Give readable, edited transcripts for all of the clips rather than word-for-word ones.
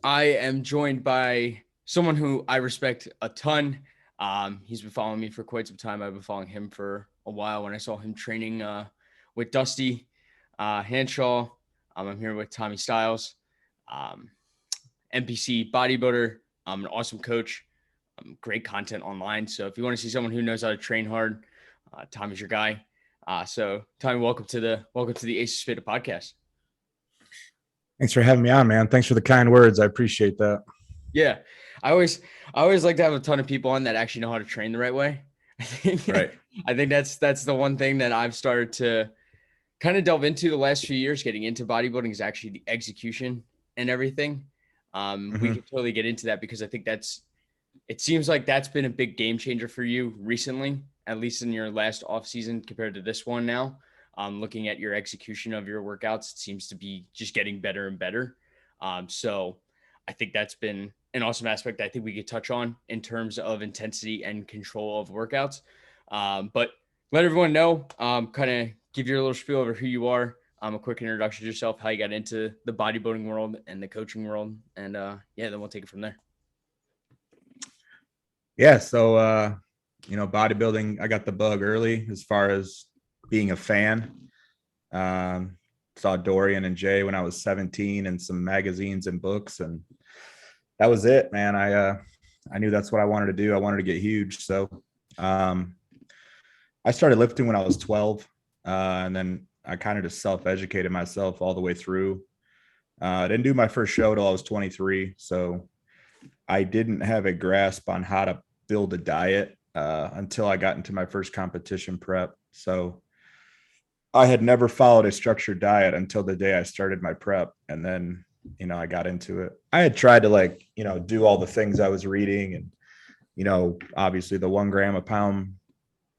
I am joined by someone who I respect a ton. He's been following me for quite some time. I've been following him for a while. When I saw him training with Dusty Hanshaw, I'm here with Tommy Stiles, um, NPC bodybuilder, an awesome coach, great content online. So if you want to see someone who knows how to train hard, Tommy's your guy. So Tommy, welcome to the Aces Fitted podcast. Thanks for having me on, man. Thanks for the kind words. I appreciate that. Yeah. I always I always like to have a ton of people on that actually know how to train the right way. I think Right. I think that's the one thing that I've started to kind of delve into the last few years getting into bodybuilding is actually the execution and everything. We hmm could totally get into that because I think it seems like that's been a big game changer for you recently, at least in your last off season compared to this one now. Looking at your execution of your workouts, it seems to be just getting better and better. So I think that's been an awesome aspect I think we could touch on in terms of intensity and control of workouts. But let everyone know, kind of give your little spiel over who you are, a quick introduction to yourself, how you got into the bodybuilding world and the coaching world. And yeah, then we'll take it from there. Yeah. Bodybuilding, I got the bug early as far as being a fan. Um, Saw Dorian and Jay when I was 17 and some magazines and books. And that was it, man. I knew that's what I wanted to do. I wanted to get huge. Um, I started lifting when I was 12. And then I kind of just self-educated myself all the way through. I didn't do my first show till I was 23. So I didn't have a grasp on how to build a diet until I got into my first competition prep. So I had never followed a structured diet until the day I started my prep. And then, I got into it. I had tried to do all the things I was reading and, obviously the 1 gram a pound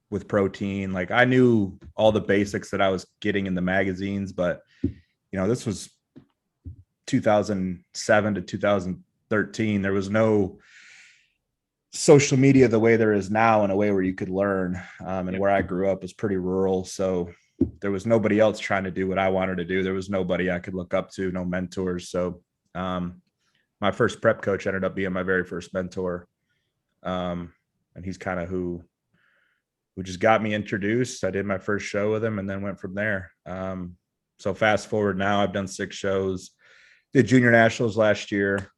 with protein. Like I knew all the basics that I was getting in the magazines, but, this was 2007 to 2013. There was no social media the way there is now, in a way where you could learn. And Yep. where I grew up was pretty rural. So there was nobody else trying to do what I wanted to do. There was nobody I could look up to, no mentors. So my first prep coach ended up being my very first mentor. And he's kind of who just got me introduced. I did my first show with him and then went from there. So fast forward now, I've done 6 shows, did junior nationals last year.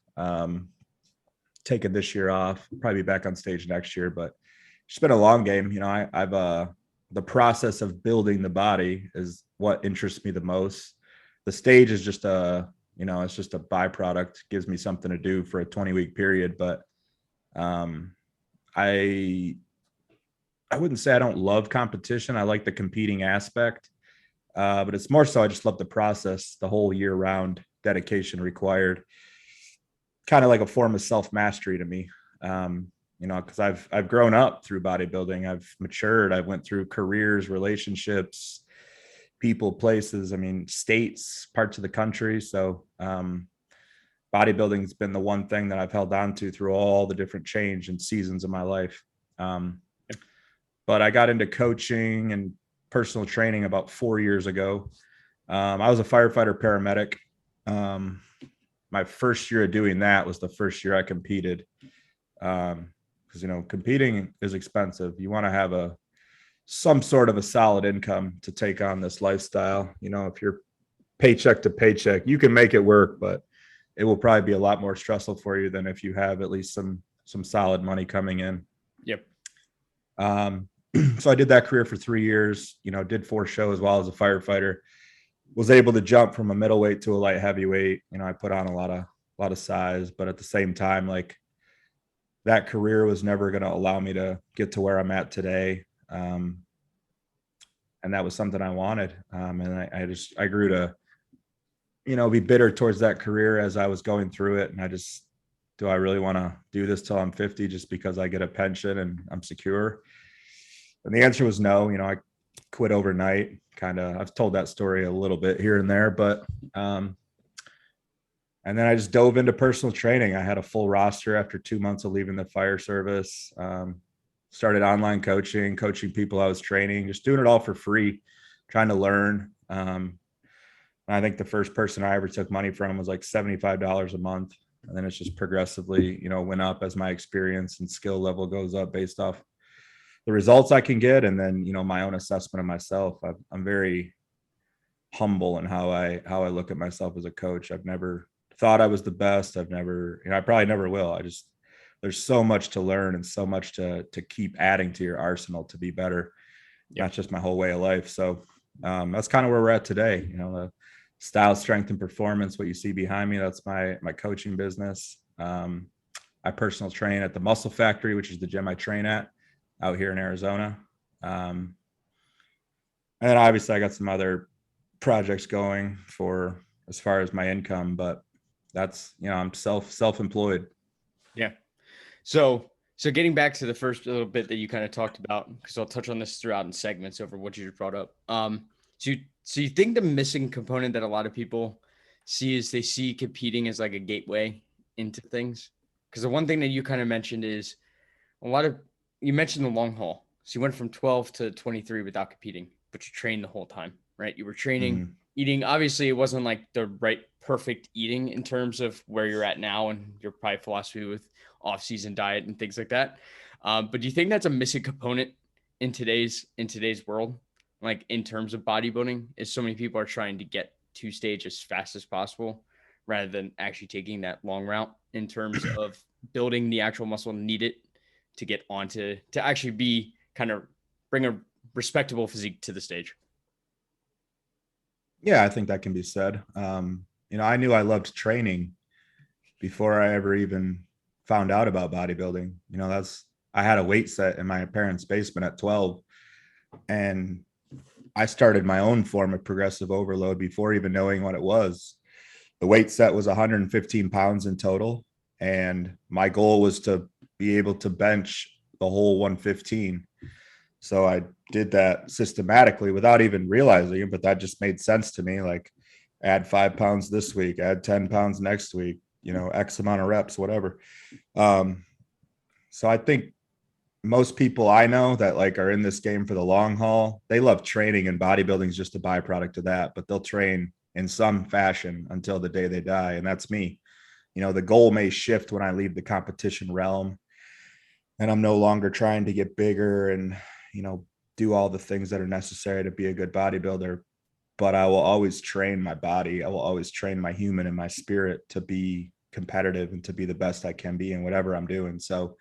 Taking this year off, probably be back on stage next year, but it's been a long game. I've the process of building the body is what interests me the most. The stage is just it's just a byproduct, gives me something to do for a 20-week period. But um, I I wouldn't say I don't love competition. I like the competing aspect, but it's more so I just love the process, the whole year round dedication required, kind of like a form of self mastery to me. Because I've grown up through bodybuilding. I've matured. I went through careers, relationships, people, places. I mean, states, parts of the country. So bodybuilding's been the one thing that I've held on to through all the different change and seasons of my life. But I got into coaching and personal training about 4 years ago. I was a firefighter paramedic. Um, my first year of doing that was the first year I competed. Because competing is expensive. You want to have some sort of a solid income to take on this lifestyle. If you're paycheck to paycheck, you can make it work, but it will probably be a lot more stressful for you than if you have at least some solid money coming in. Yep. Um, so I did that career for 3 years. Did 4 shows while I was a firefighter. Was able to jump from a middleweight to a light heavyweight. I put on a lot of size, but at the same time, like that career was never going to allow me to get to where I'm at today. And that was something I wanted. And I grew to, be bitter towards that career as I was going through it. And do I really want to do this till I'm 50 just because I get a pension and I'm secure? And the answer was no. I quit overnight. I've told that story a little bit here and there, but and then I just dove into personal training. I had a full roster after 2 months of leaving the fire service. Started online coaching people I was training, just doing it all for free, trying to learn. I think the first person I ever took money from was like $75 a month. And then it's just progressively, went up as my experience and skill level goes up based off the results I can get. And then, my own assessment of myself. I'm very humble in how I look at myself as a coach. I've never thought I was the best. I've never, I probably never will. There's so much to learn and so much to keep adding to your arsenal to be better. Yep. That's just my whole way of life. So that's kind of where we're at today. The Style, Strength, and Performance, what you see behind me, that's my coaching business. I personal train at the Muscle Factory, which is the gym I train at out here in Arizona. And then obviously I got some other projects going for as far as my income, but that's, I'm self-employed. Yeah. So getting back to the first little bit that you kind of talked about, because I'll touch on this throughout in segments over what you just brought up. So you think the missing component that a lot of people see is they see competing as like a gateway into things? Because the one thing that you kind of mentioned is you mentioned the long haul. So you went from 12 to 23 without competing, but you trained the whole time, right? You were training, eating. Obviously, it wasn't like the right perfect eating in terms of where you're at now and your probably philosophy with off-season diet and things like that. But do you think that's a missing component in today's world, like in terms of bodybuilding, is so many people are trying to get to stage as fast as possible rather than actually taking that long route in terms of building the actual muscle needed to get onto to actually be kind of bring a respectable physique to the stage? Yeah, I think that can be said. I knew I loved training before I ever even found out about bodybuilding. I had a weight set in my parents' basement at 12, and I started my own form of progressive overload before even knowing what it was. The weight set was 115 pounds in total, and my goal was to be able to bench the whole 115. So I did that systematically without even realizing it, but that just made sense to me. Like, add 5 pounds this week, add 10 pounds next week, X amount of reps, whatever. So I think most people I know that like are in this game for the long haul, they love training, and bodybuilding is just a byproduct of that, but they'll train in some fashion until the day they die. And that's me. The goal may shift when I leave the competition realm and I'm no longer trying to get bigger and, do all the things that are necessary to be a good bodybuilder. But I will always train my body. I will always train my human and my spirit to be competitive and to be the best I can be in whatever I'm doing. So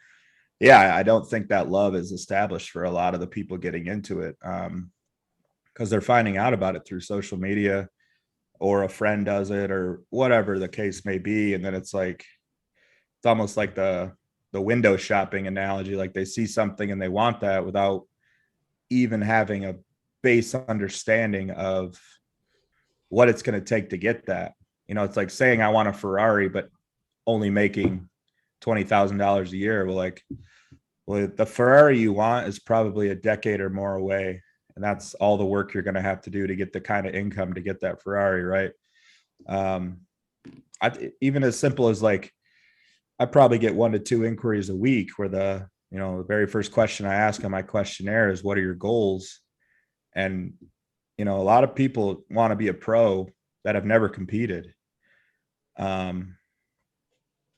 yeah, I don't think that love is established for a lot of the people getting into it, because they're finding out about it through social media, or a friend does it, or whatever the case may be. And then it's almost like the window shopping analogy. Like, they see something and they want that without even having a base understanding of what it's going to take to get that. It's like saying I want a Ferrari, but only making $20,000 a year. Well, the Ferrari you want is probably a decade or more away. And that's all the work you're going to have to do to get the kind of income to get that Ferrari, right? Even as simple as like, I probably get 1 to 2 inquiries a week where the very first question I ask on my questionnaire is, what are your goals? And, a lot of people want to be a pro that have never competed. And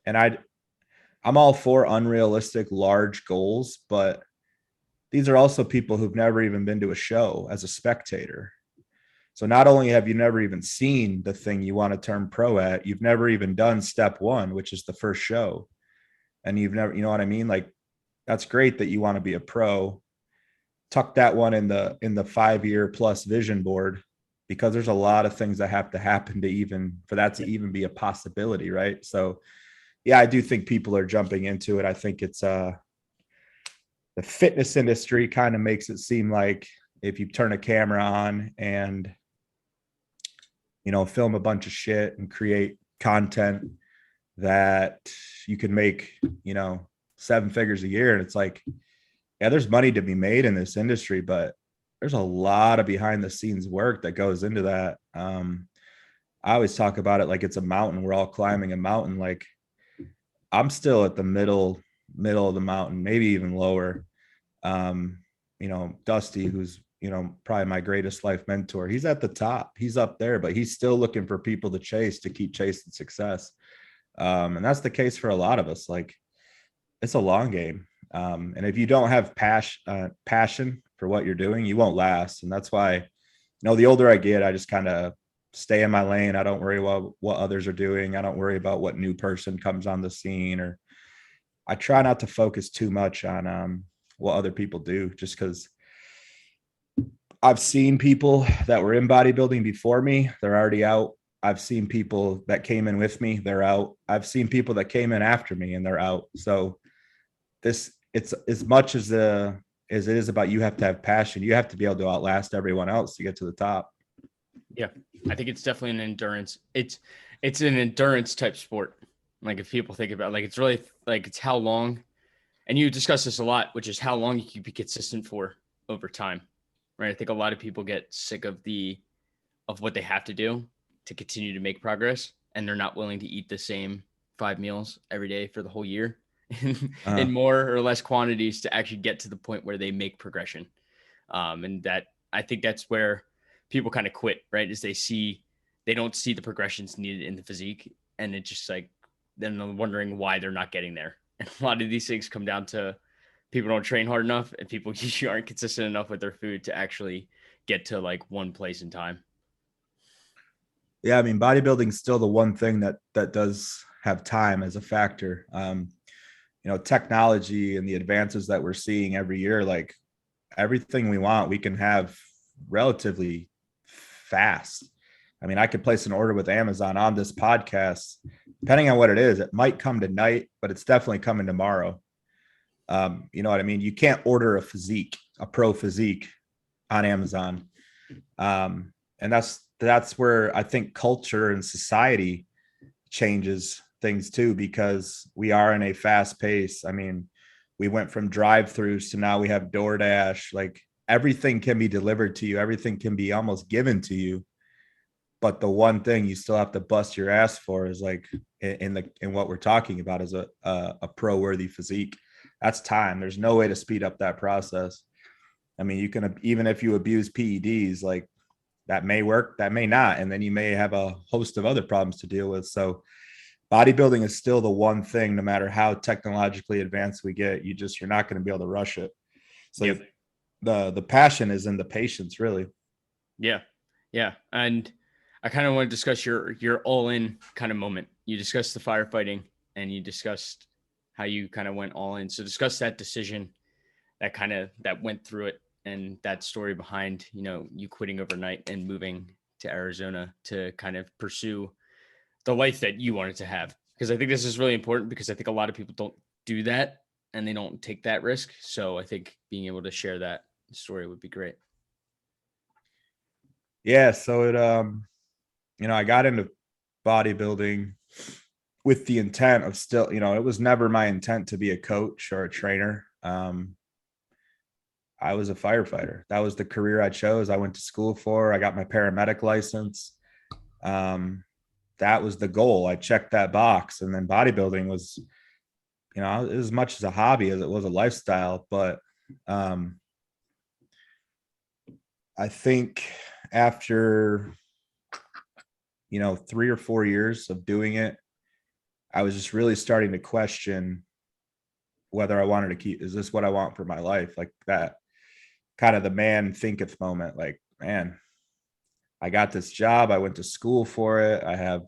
I'm all for unrealistic, large goals, but these are also people who've never even been to a show as a spectator. So not only have you never even seen the thing you want to turn pro at, you've never even done step 1, which is the first show. And you've never, you know what I mean? Like, that's great that you want to be a pro. Tuck that one in the 5-year plus vision board, because there's a lot of things that have to happen for that to even be a possibility. Right. So yeah, I do think people are jumping into it. I think it's the fitness industry kind of makes it seem like if you turn a camera on and, film a bunch of shit and create content, that you can make, 7 figures a year. And it's like, yeah, there's money to be made in this industry, but there's a lot of behind the scenes work that goes into that. I always talk about it like it's a mountain. We're all climbing a mountain. Like, I'm still at the middle of the mountain, maybe even lower. Dusty, who's, probably my greatest life mentor, he's at the top, he's up there, but he's still looking for people to chase, to keep chasing success. And that's the case for a lot of us. Like, it's a long game. And if you don't have passion for what you're doing, you won't last. And that's why, the older I get, I just kind of stay in my lane. I don't worry about what others are doing. I don't worry about what new person comes on the scene, or I try not to focus too much on what other people do, just because I've seen people that were in bodybuilding before me, they're already out. I've seen people that came in with me, they're out. I've seen people that came in after me and they're out. So it's as much as it is about, you have to have passion. You have to be able to outlast everyone else to get to the top. Yeah, I think it's definitely an endurance. It's an endurance type sport. Like if people think about it, like it's really like it's how long, and you discuss this a lot, which is how long you can be consistent for over time, right? I think a lot of people get sick of what they have to do to continue to make progress, and they're not willing to eat the same 5 meals every day for the whole year in more or less quantities to actually get to the point where they make progression. And that I think that's where people kind of quit, right? Is they don't see the progressions needed in the physique, and it's just like then they're wondering why they're not getting there. And a lot of these things come down to people don't train hard enough, and people usually aren't consistent enough with their food to actually get to like one place in time. Yeah, I mean, bodybuilding is still the one thing that does have time as a factor. Technology and the advances that we're seeing every year, like everything we want, we can have relatively fast. I mean, I could place an order with Amazon on this podcast, depending on what it is. It might come tonight, but it's definitely coming tomorrow. You know what I mean? You can't order a pro physique on Amazon. And that's where I think culture and society changes things too, because we are in a fast pace. I mean, we went from drive-throughs to now we have DoorDash. Like everything can be delivered to you. Everything can be almost given to you. But the one thing you still have to bust your ass for is like in what we're talking about is a pro worthy physique. That's time. There's no way to speed up that process. I mean, you can, even if you abuse PEDs, like that may work, that may not. And then you may have a host of other problems to deal with. So bodybuilding is still the one thing, no matter how technologically advanced we get, you're not going to be able to rush it. So yep. The passion is in the patience, really. Yeah. Yeah. And I kind of want to discuss your all in kind of moment. You discussed the firefighting and you discussed how you kind of went all in. So discuss that decision that went through it, and that story behind, you quitting overnight and moving to Arizona to kind of pursue the life that you wanted to have. Because I think this is really important, because I think a lot of people don't do that and they don't take that risk. So I think being able to share that story would be great. Yeah. So I got into bodybuilding with the intent of still, it was never my intent to be a coach or a trainer. I was a firefighter. That was the career I chose. I went to school for. I got my paramedic license. That was the goal. I checked that box. And then bodybuilding was, as much as a hobby as it was a lifestyle. But I think after, 3 or 4 years of doing it, I was just really starting to question whether I wanted to keep, is this what I want for my life? Like that kind of the man thinketh moment. Like, man, I got this job. I went to school for it. I have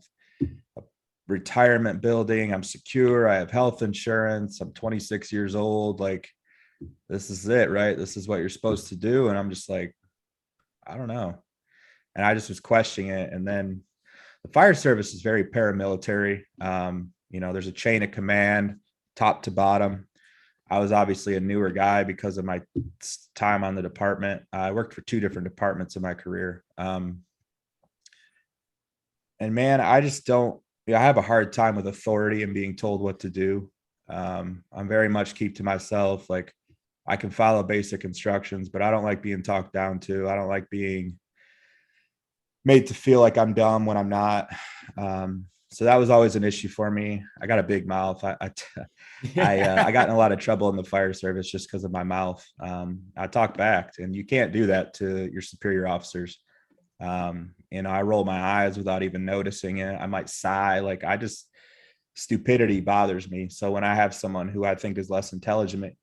a retirement building. I'm secure. I have health insurance. I'm 26 years old. Like, this is it, right? This is what you're supposed to do. And I'm just like, I don't know. And I just was questioning it. And then the fire service is very paramilitary. There's a chain of command, top to bottom. I was obviously a newer guy because of my time on the department. I worked for 2 different departments in my career. And man, I have a hard time with authority and being told what to do. I'm very much keep to myself. Like I can follow basic instructions, but I don't like being talked down to. I don't like being made to feel like I'm dumb when I'm not. So that was always an issue for me. I got a big mouth. I got in a lot of trouble in the fire service just because of my mouth. I talk back, and you can't do that to your superior officers. I roll my eyes without even noticing it. I might sigh. Like stupidity bothers me. So when I have someone who I think is less intelligent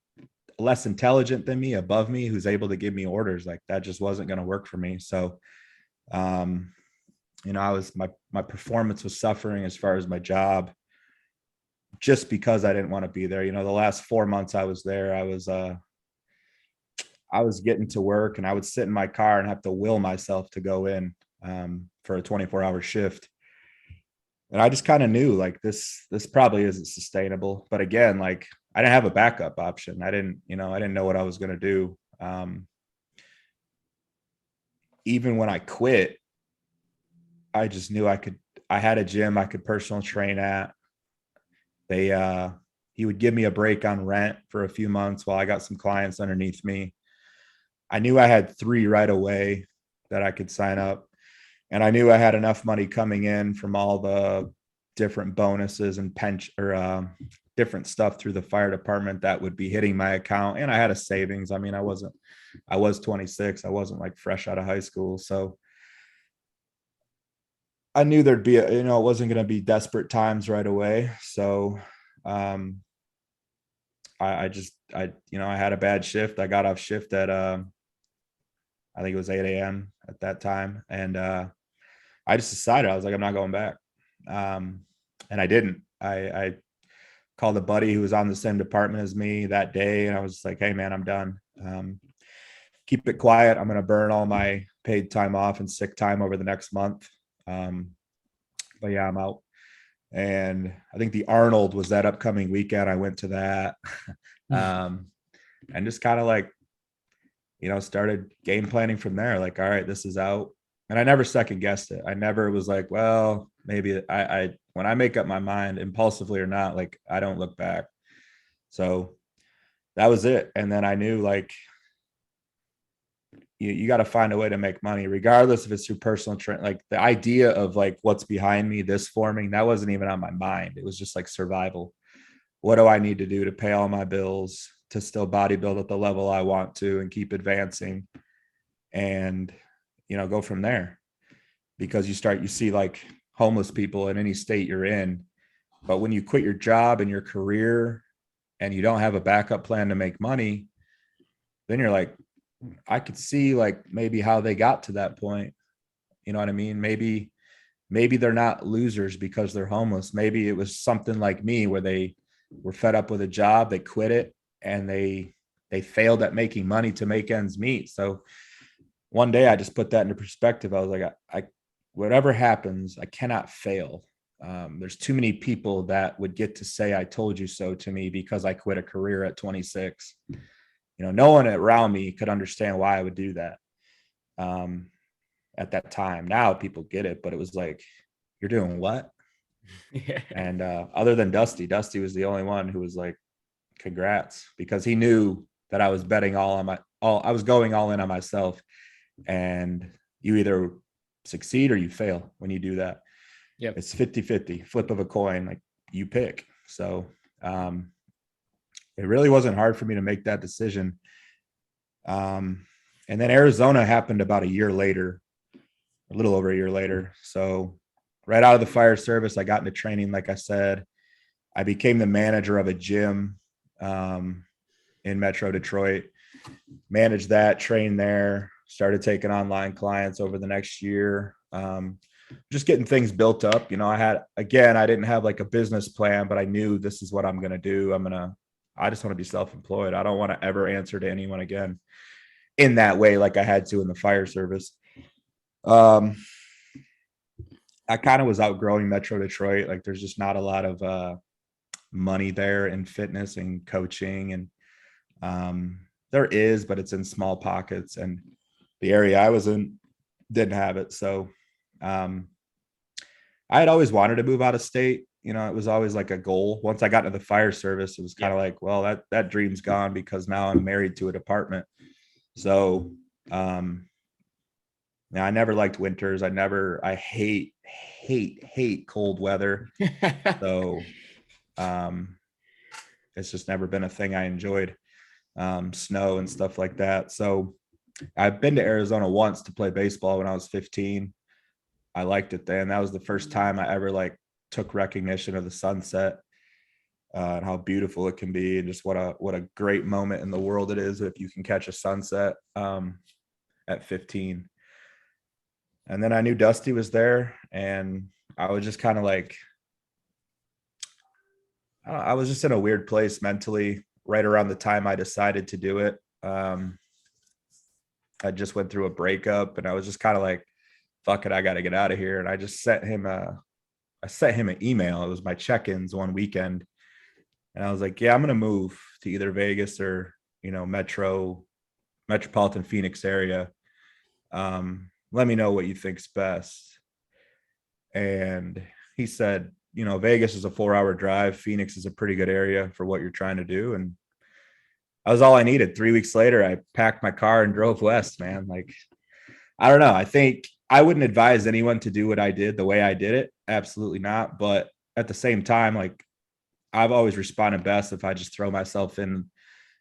than me, above me, who's able to give me orders, like that just wasn't going to work for me. So, I was, my performance was suffering as far as my job, just because I didn't want to be there. The last 4 months I was there, I was getting to work and I would sit in my car and have to will myself to go in for a 24-hour shift. And I just kind of knew like this probably isn't sustainable. But again, like I didn't have a backup option. I didn't know what I was going to do. Even when I quit, I just knew I had a gym I could personal train at. He would give me a break on rent for a few months while I got some clients underneath me. I knew I had 3 right away that I could sign up. And I knew I had enough money coming in from all the different bonuses and pension or different stuff through the fire department that would be hitting my account. And I had a savings. I mean, I was 26. I wasn't like fresh out of high school. So I knew there'd be it wasn't going to be desperate times right away. So I had a bad shift. I got off shift at I think it was 8 a.m. at that time. And I just decided, I was like, I'm not going back. And I didn't. I called a buddy who was on the same department as me that day. And I was like, hey man, I'm done. Keep it quiet. I'm going to burn all my paid time off and sick time over the next month. But yeah, I'm out. And I think the Arnold was that upcoming weekend. I went to that. And just kind of like, started game planning from there. Like, all right, this is out. And I never second guessed it. I never was like, well, maybe when I make up my mind, impulsively or not, like I don't look back. So that was it. And then I knew like, you got to find a way to make money, regardless if it's through personal training. Like the idea of like what's behind me, this forming, that wasn't even on my mind. It was just like survival. What do I need to do to pay all my bills, to still bodybuild at the level I want to and keep advancing, and go from there? Because you see like homeless people in any state you're in, but when you quit your job and your career and you don't have a backup plan to make money, then you're like, I could see like maybe how they got to that point. You know what I mean? Maybe they're not losers because they're homeless. Maybe it was something like me where they were fed up with a job, they quit it, and they failed at making money to make ends meet. So one day I just put that into perspective. I was like, I whatever happens, I cannot fail. There's too many people that would get to say I told you so to me because I quit a career at 26. No one around me could understand why I would do that at that time. Now people get it, but it was like, you're doing what? Yeah. And other than Dusty was the only one who was like, congrats, because he knew that I was betting I was going all in on myself. And you either succeed or you fail when you do that. Yeah, it's 50-50, flip of a coin, like you pick. So it really wasn't hard for me to make that decision. And then Arizona happened about a year later, a little over a year later. So right out of the fire service, I got into training. Like I said, I became the manager of a gym in Metro Detroit, managed that, trained there, started taking online clients over the next year. Just getting things built up. I didn't have like a business plan, but I knew this is what I'm going to do. I just want to be self-employed. I don't want to ever answer to anyone again in that way, like I had to in the fire service. I kind of was outgrowing Metro Detroit. Like there's just not a lot of money there in fitness and coaching. And there is, but it's in small pockets. And the area I was in didn't have it. So I had always wanted to move out of state. It was always like a goal. Once I got into the fire service, it was kind of like, well, that dream's gone because now I'm married to a department. So I never liked winters. I hate cold weather. So it's just never been a thing I enjoyed, snow and stuff like that. So I've been to Arizona once to play baseball when I was 15. I liked it then. That was the first time I ever like took recognition of the sunset, and how beautiful it can be, and just what a great moment in the world it is if you can catch a sunset at 15. And then I knew Dusty was there, and I was just kind of like, I was just in a weird place mentally right around the time I decided to do it. I just went through a breakup, and I was just kind of like, fuck it, I got to get out of here. And I just sent him an email. It was my check-ins one weekend. And I was like, yeah, I'm going to move to either Vegas or, metropolitan Phoenix area. Let me know what you think's best. And he said, Vegas is a 4-hour drive. Phoenix is a pretty good area for what you're trying to do. And that was all I needed. 3 weeks later, I packed my car and drove west, man. Like, I don't know. I think I wouldn't advise anyone to do what I did the way I did it. Absolutely not. But at the same time, like, I've always responded best if I just throw myself in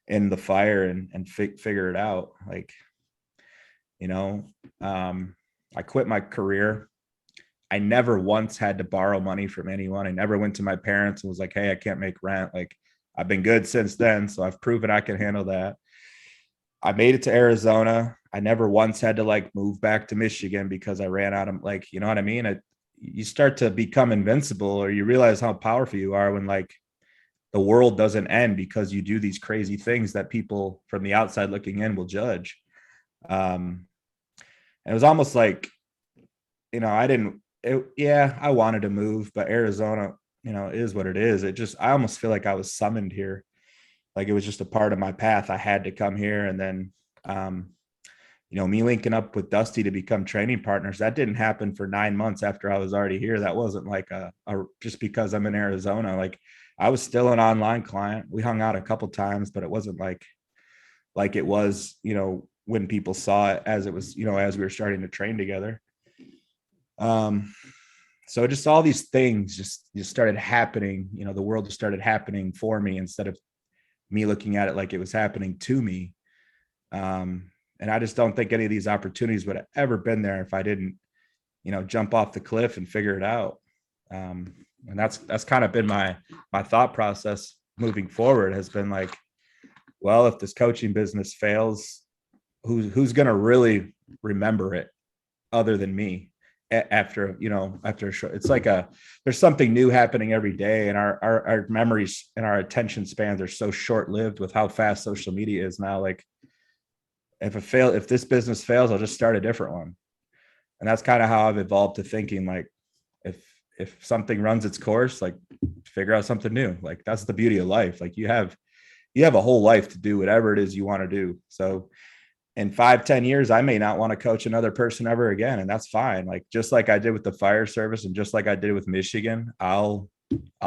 the fire and figure it out. Like, I quit my career. I never once had to borrow money from anyone. I never went to my parents and was like, hey, I can't make rent. Like, I've been good since then. So I've proven I can handle that. I made it to Arizona. I never once had to like move back to Michigan because I ran out of, like, you know what I mean? You start to become invincible, or you realize how powerful you are when like the world doesn't end because you do these crazy things that people from the outside looking in will judge. And it was almost like, I wanted to move, but Arizona, is what it is. I almost feel like I was summoned here. Like, it was just a part of my path. I had to come here. And then, me linking up with Dusty to become training partners, that didn't happen for 9 months after I was already here. That wasn't like just because I'm in Arizona. Like, I was still an online client. We hung out a couple times, but it wasn't like it was, when people saw it as it was, as we were starting to train together. So just all these things just started happening, the world just started happening for me instead of me looking at it like it was happening to me. And I just don't think any of these opportunities would have ever been there if I didn't, jump off the cliff and figure it out. And that's kind of been my thought process moving forward, has been like, well, if this coaching business fails, who's going to really remember it other than me? After a short, it's like there's something new happening every day, and our memories and our attention spans are so short-lived with how fast social media is now. Like, if this business fails, I'll just start a different one. And that's kind of how I've evolved to thinking, like, if something runs its course, like, figure out something new. Like, that's the beauty of life. Like, you have a whole life to do whatever it is you want to do. So in 5-10 years, I may not want to coach another person ever again. And that's fine. Like, just like I did with the fire service and just like I did with Michigan, I'll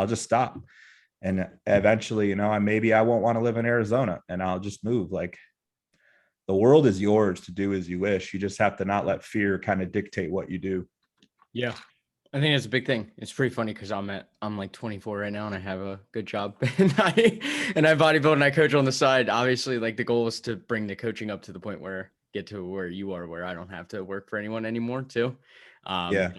just stop. And eventually, maybe I won't want to live in Arizona and I'll just move. Like, the world is yours to do as you wish. You just have to not let fear kind of dictate what you do. Yeah. I think that's a big thing. It's pretty funny because I'm like 24 right now and I have a good job and I bodybuild and I coach on the side. Obviously, like, the goal is to bring the coaching up to the point where get to where you are, where I don't have to work for anyone anymore too. Yeah.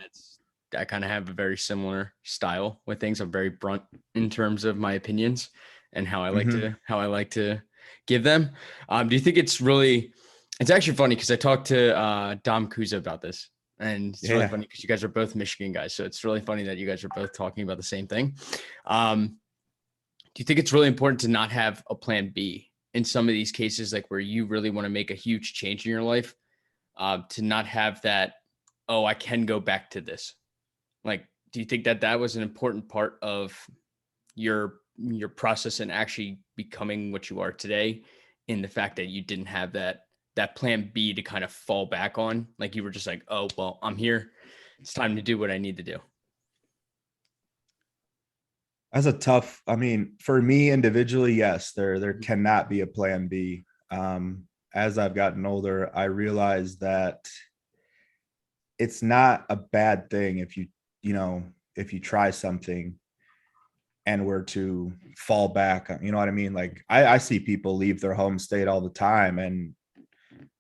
I kind of have a very similar style with things. I'm very blunt in terms of my opinions and how I like to give them. Do you think it's actually funny because I talked to Dom Kuza about this. And it's really funny because you guys are both Michigan guys. So it's really funny that you guys are both talking about the same thing. Do you think it's really important to not have a plan B in some of these cases, like where you really want to make a huge change in your life, to not have that, oh, I can go back to this? Like, do you think that was an important part of your process in actually becoming what you are today, in the fact that you didn't have that plan B to kind of fall back on? Like, you were just like, oh, well, I'm here. It's time to do what I need to do. I mean, for me individually, yes, there cannot be a plan B. As I've gotten older, I realized that it's not a bad thing if you try something and were to fall back, you know what I mean? Like, I see people leave their home state all the time and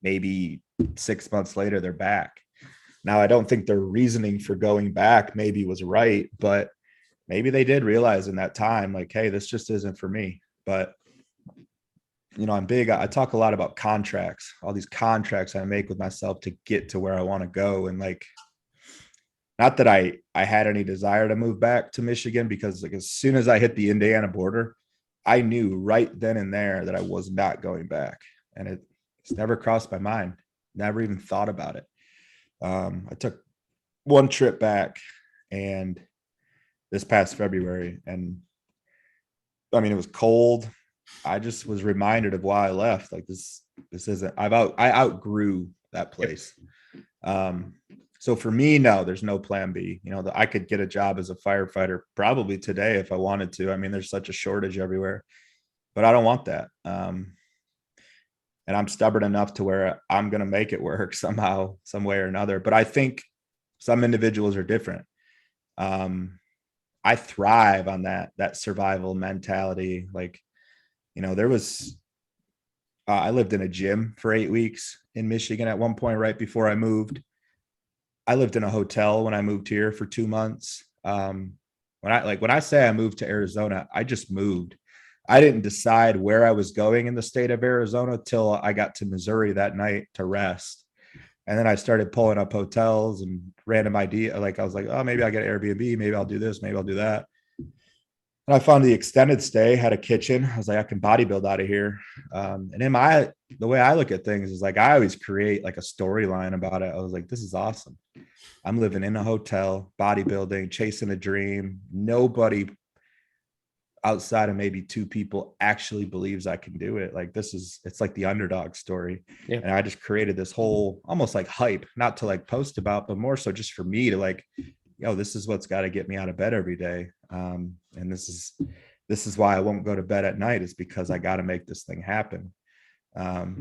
maybe 6 months later they're back. Now, I don't think their reasoning for going back maybe was right, but maybe they did realize in that time, like, hey, this just isn't for me. But I talk a lot about contracts, all these contracts I make with myself to get to where I want to go. And like, not that I had any desire to move back to Michigan, because like as soon as I hit the Indiana border, I knew right then and there that I was not going back. And it's never crossed my mind, never even thought about it. I took one trip back, and this past February, and I mean, it was cold. I just was reminded of why I left. Like this isn't, I outgrew that Yep. place. So for me, no, there's no plan B. I could get a job as a firefighter probably today if I wanted to. I mean, there's such a shortage everywhere, but I don't want that. And I'm stubborn enough to where I'm going to make it work somehow, some way or another. But I think some individuals are different. I thrive on that survival mentality. Like, there was I lived in a gym for 8 weeks in Michigan at one point right before I moved. I lived in a hotel when I moved here for 2 months. When I say I moved to Arizona, I just moved. I didn't decide where I was going in the state of Arizona till I got to Missouri that night to rest. And then I started pulling up hotels and random idea. Like I was like, oh, maybe I'll get Airbnb. Maybe I'll do this. Maybe I'll do that. And I found the extended stay had a kitchen. I was like, I can bodybuild out of here. And the way I look at things is like, I always create like a storyline about it. I was like, this is awesome. I'm living in a hotel, bodybuilding, chasing a dream. Nobody outside of maybe two people actually believes I can do it. Like it's like the underdog story. Yeah. And I just created this whole almost like hype, not to like post about, but more so just for me to like, this is what's got to get me out of bed every day. And this is why I won't go to bed at night, is because I got to make this thing happen.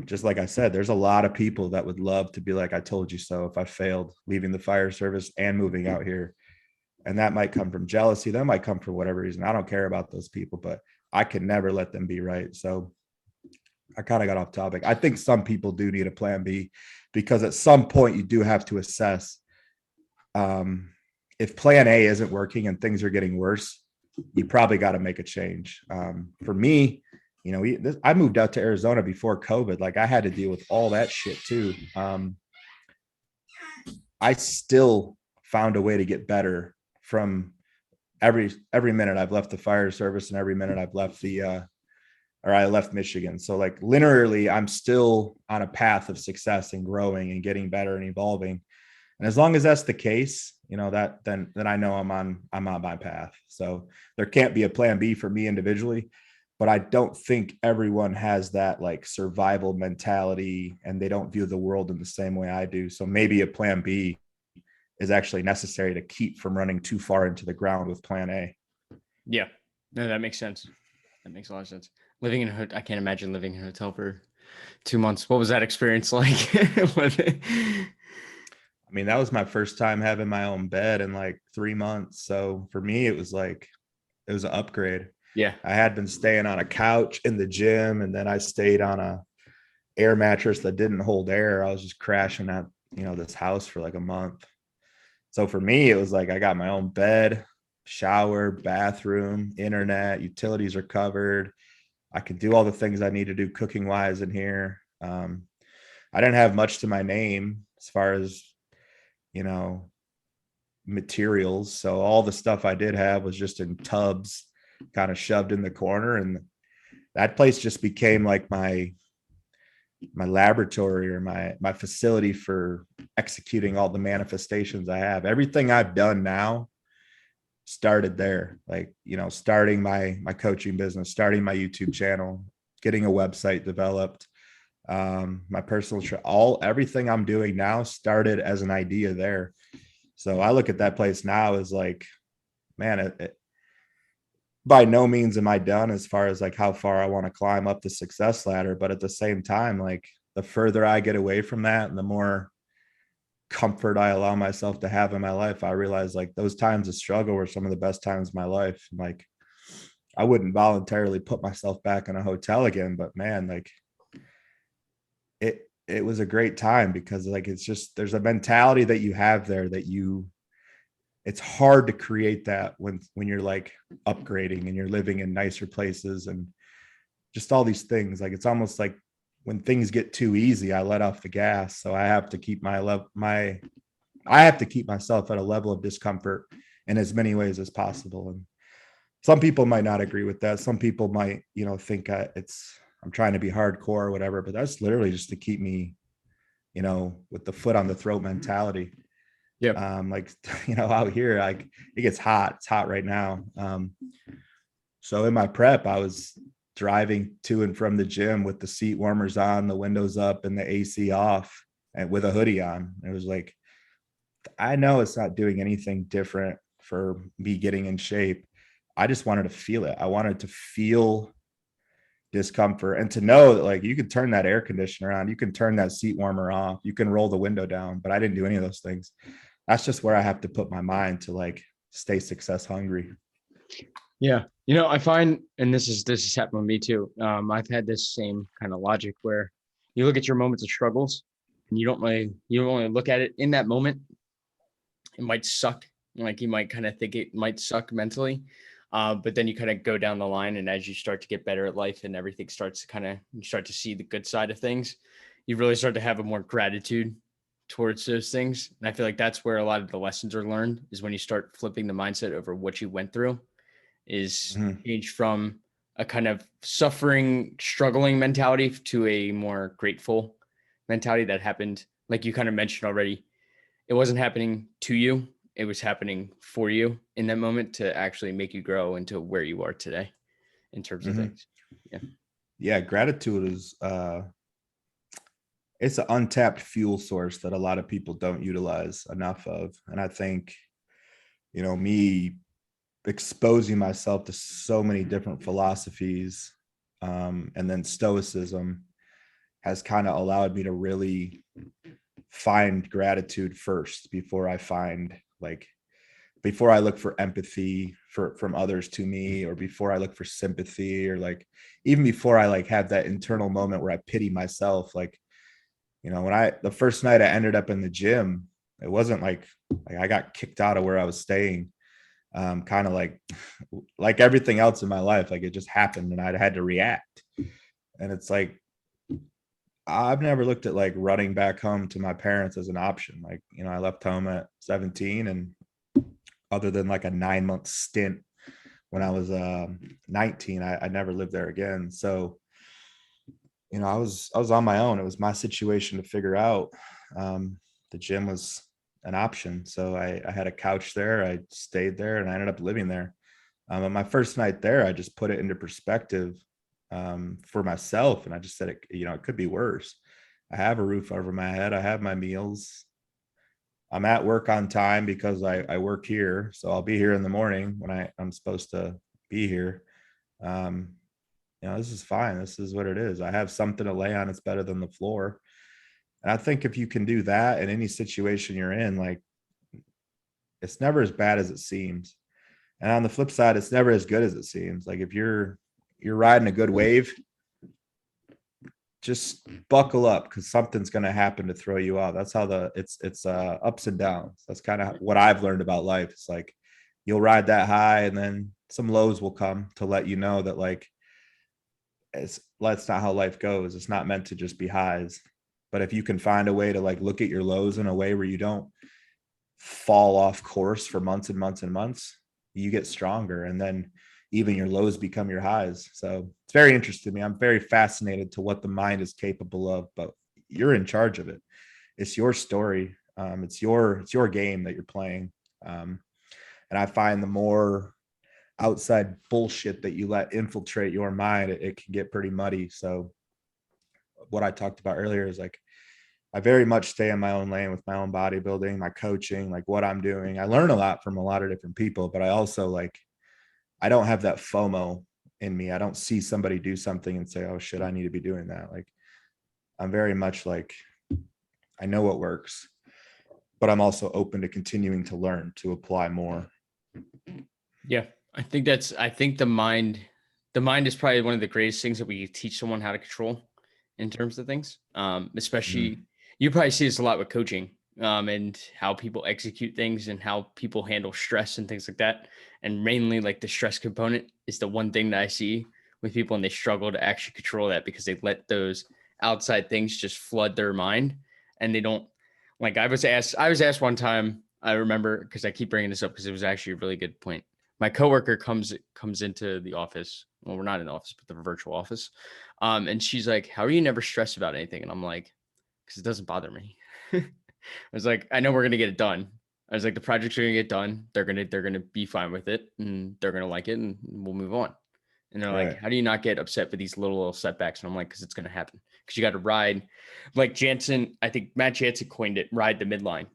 Just like I said, there's a lot of people that would love to be like, I told you so, if I failed leaving the fire service and moving out here. And that might come from jealousy. That might come for whatever reason. I don't care about those people, but I can never let them be right. So I kind of got off topic. I think some people do need a plan B, because at some point you do have to assess, if plan A isn't working and things are getting worse, you probably got to make a change. For me, I moved out to Arizona before COVID. Like I had to deal with all that shit too. I still found a way to get better from every minute I've left the fire service and every minute I've left I left Michigan. So like literally I'm still on a path of success and growing and getting better and evolving. And as long as that's the case, that then I know I'm on my path. So there can't be a plan B for me individually, but I don't think everyone has that like survival mentality, and they don't view the world in the same way I do. So maybe a plan B is actually necessary to keep from running too far into the ground with plan A. Yeah. No, that makes sense. That makes a lot of sense. I can't imagine living in a hotel for 2 months. What was that experience like? I mean, that was my first time having my own bed in like 3 months. So for me, it was an upgrade. Yeah. I had been staying on a couch in the gym, and then I stayed on a air mattress that didn't hold air. I was just crashing at, this house for like a month. So for me, it was like, I got my own bed, shower, bathroom, internet, utilities are covered. I could do all the things I need to do cooking wise in here. I didn't have much to my name as far as, materials. So all the stuff I did have was just in tubs, kind of shoved in the corner. And that place just became like my laboratory, or my facility for executing all the manifestations I have. Everything I've done now started there. Like, starting my coaching business, starting my YouTube channel, getting a website developed, my personal everything I'm doing now started as an idea there. So I look at that place now as like, man, it by no means am I done as far as like how far I want to climb up the success ladder. But at the same time, like the further I get away from that and the more comfort I allow myself to have in my life, I realize like those times of struggle were some of the best times of my life. Like I wouldn't voluntarily put myself back in a hotel again, but man, like it was a great time, because like, it's just, there's a mentality that you have there that it's hard to create that when you're like upgrading and you're living in nicer places and just all these things. Like, it's almost like when things get too easy, I let off the gas. So I have to keep I have to keep myself at a level of discomfort in as many ways as possible. And some people might not agree with that. Some people might, think I'm trying to be hardcore or whatever, but that's literally just to keep me, with the foot on the throat mentality. Yep. Like, out here, like, it gets hot. It's hot right now. So in my prep, I was driving to and from the gym with the seat warmers on, the windows up, and the AC off, and with a hoodie on. It was like, I know it's not doing anything different for me getting in shape. I just wanted to feel it. I wanted to feel discomfort and to know that, like, you can turn that air conditioner on, you can turn that seat warmer off, you can roll the window down, but I didn't do any of those things. That's just where I have to put my mind to, like, stay success hungry. Yeah. I find, and this has happened with me too. I've had this same kind of logic where you look at your moments of struggles and you don't only look at it in that moment. It might suck. Like, you might kind of think it might suck mentally. But then you kind of go down the line, and as you start to get better at life and everything starts to you start to see the good side of things, you really start to have a more gratitude towards those things. And I feel like that's where a lot of the lessons are learned, is when you start flipping the mindset over what you went through, is change from a kind of suffering, struggling mentality to a more grateful mentality that happened. Like you kind of mentioned already, it wasn't happening to you. It was happening for you in that moment to actually make you grow into where you are today in terms of things. Yeah. Yeah. Gratitude is, it's an untapped fuel source that a lot of people don't utilize enough of. And I think, me exposing myself to so many different philosophies, and then stoicism has kind of allowed me to really find gratitude first before I look for empathy from others to me, or before I look for sympathy, or like even before I like have that internal moment where I pity myself. Like, when the first night I ended up in the gym, it wasn't like I got kicked out of where I was staying. Kind of like everything else in my life, like it just happened and I had to react. And it's like, I've never looked at like running back home to my parents as an option. Like, I left home at 17, and other than like a 9-month stint when I was 19, I never lived there again. So, I was on my own. It was my situation to figure out. The gym was an option. So I had a couch there. I stayed there and I ended up living there. And my first night there, I just put it into perspective for myself. And I just said, it could be worse. I have a roof over my head. I have my meals. I'm at work on time because I work here. So I'll be here in the morning when I'm supposed to be here. This is fine. This is what it is. I have something to lay on. It's better than the floor. And I think if you can do that in any situation you're in, like, it's never as bad as it seems. And on the flip side, it's never as good as it seems. Like, if you're riding a good wave, just buckle up, because something's going to happen to throw you out. That's how it's ups and downs. That's kind of what I've learned about life. It's like, you'll ride that high and then some lows will come to let you know that, like, that's not how life goes. It's not meant to just be highs. But if you can find a way to like look at your lows in a way where you don't fall off course for months and months and months, you get stronger. And then even your lows become your highs. So it's very interesting to me. I'm very fascinated to what the mind is capable of, but you're in charge of it. It's your story. It's your game that you're playing. And I find the more outside bullshit that you let infiltrate your mind, it can get pretty muddy. So what I talked about earlier is like, I very much stay in my own lane with my own bodybuilding, my coaching, like what I'm doing. I learn a lot from a lot of different people, but I also I don't have that FOMO in me. I don't see somebody do something and say, oh shit, I need to be doing that. Like, I'm very much like, I know what works, but I'm also open to continuing to learn, to apply more. Yeah. I think the mind is probably one of the greatest things that we teach someone how to control in terms of things. Especially, you probably see this a lot with coaching. and how people execute things and how people handle stress and things like that. And mainly like the stress component is the one thing that I see with people, and they struggle to actually control that because they let those outside things just flood their mind, and they don't, like, I was asked one time, I remember, because I keep bringing this up because it was actually a really good point. My coworker comes into the office. Well, we're not in the office, but the virtual office. And she's like, "How are you never stressed about anything?" And I'm like, "Because it doesn't bother me." I was like, "I know we're gonna get it done." I was like, "The projects are gonna get done. They're gonna be fine with it, and they're gonna like it, and we'll move on." And they're like, Right. "How do you not get upset for these little setbacks?" And I'm like, "Because it's gonna happen. Because you got to ride." Like Jansen, I think Matt Jansen coined it, "Ride the midline."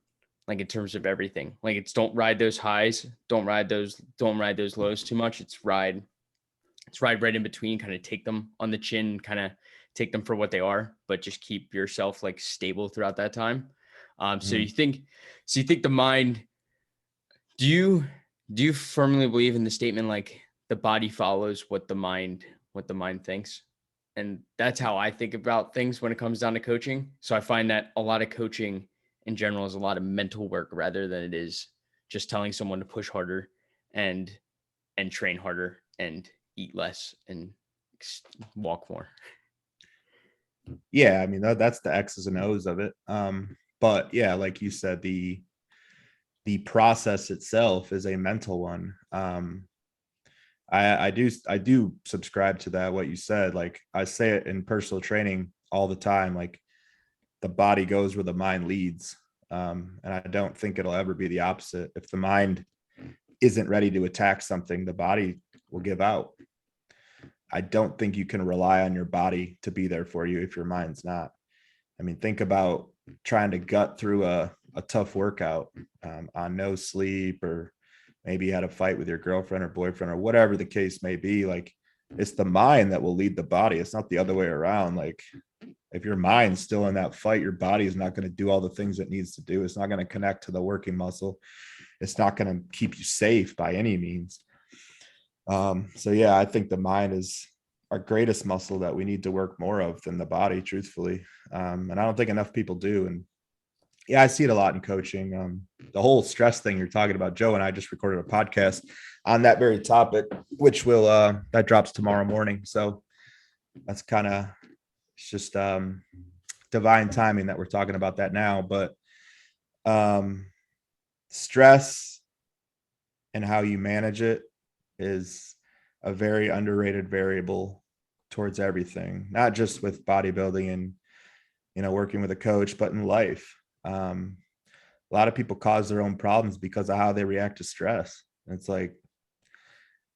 Like in terms of everything, like it's don't ride those highs, don't ride those lows too much. It's ride right in between, kind of take them on the chin, kind of take them for what they are, but just keep yourself like stable throughout that time. So Mhm. you think the mind, do you do you firmly believe in the statement like the body follows what the mind thinks? And that's how I think about things when it comes down to coaching. So I find that a lot of coaching in general is a lot of mental work rather than it is just telling someone to push harder and train harder and eat less and walk more. Yeah, I mean that's the X's and O's of it. But yeah, like you said, the process itself is a mental one. I do subscribe to that, what you said. Like I say it in personal training all the time, like the body goes where the mind leads. And I don't think it'll ever be the opposite. If the mind isn't ready to attack something, the body will give out. I don't think you can rely on your body to be there for you if your mind's not. I mean, think about trying to gut through a tough workout on no sleep, or maybe you had a fight with your girlfriend or boyfriend or whatever the case may be. Like, it's the mind that will lead the body. It's not the other way around. Like, if your mind's still in that fight, your body is not going to do all the things it needs to do. It's not going to connect to the working muscle. It's not going to keep you safe by any means. So yeah, I think the mind is our greatest muscle that we need to work more of than the body, truthfully. And I don't think enough people do. And yeah, I see it a lot in coaching. The whole stress thing you're talking about, Joe and I just recorded a podcast on that very topic, which will that drops tomorrow morning. So that's kind of, it's just divine timing that we're talking about that now. But um, stress and how you manage it is a very underrated variable towards everything, not just with bodybuilding and working with a coach, but in life. A lot of people cause their own problems because of how they react to stress. It's like,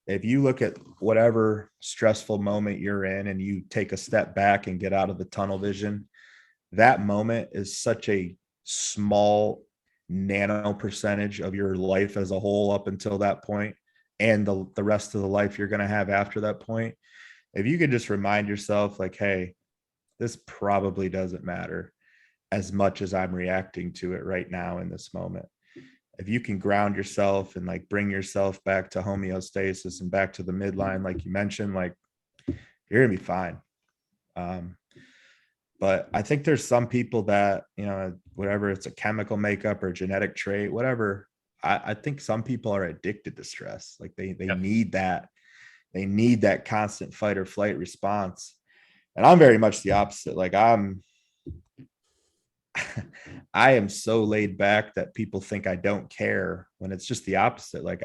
if you look at whatever stressful moment you're in and you take a step back and get out of the tunnel vision, that moment is such a small nano percentage of your life as a whole up until that point, and the rest of the life you're going to have after that point. If you could just remind yourself, like, hey, this probably doesn't matter as much as I'm reacting to it right now in this moment. If you can ground yourself and like bring yourself back to homeostasis and back to the midline, like you mentioned, like, you're gonna be fine. Um, but I think there's some people that, whatever, it's a chemical makeup or genetic trait, whatever. I think some people are addicted to stress. Like they Yep. need that. They need that constant fight or flight response. And I'm very much the opposite. Like I am so laid back that people think I don't care, when it's just the opposite. Like